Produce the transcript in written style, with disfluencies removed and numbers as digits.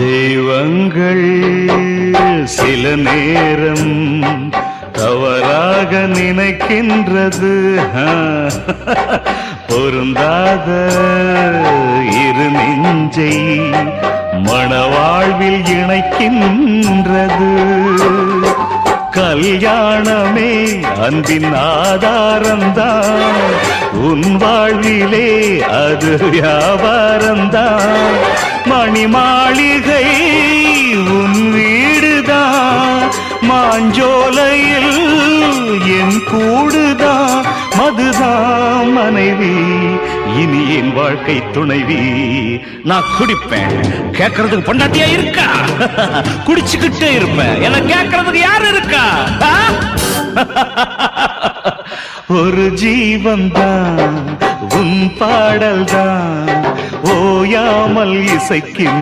தெய்வங்கள் சில நேரம் தவறாக நினைக்கின்றது. பொருந்தாத இரு நெஞ்சை மணவாழ்வில் இணைக்கின்றது. கல்யாணமே அன்பின் ஆதாரம்தான், உன் வாழ்விலே அது வியாபாரம்தான். மணி மாளிகை உன் வீடுதான், மாஞ்சோலையில் என் கூடுதான். மதுதான் மனைவி, இனி என் வாழ்க்கை துணைவி. நான் குடிப்பேன், கேட்கறதுக்கு பொண்டாட்டியா இருக்கா? குடிச்சுக்கிட்டே இருப்பேன், என்ன கேட்கறதுக்கு யாரு இருக்கா? ஒரு ஜீவன் தான், உன் பாடல் தான் ஓயாமல் இசைக்கும்.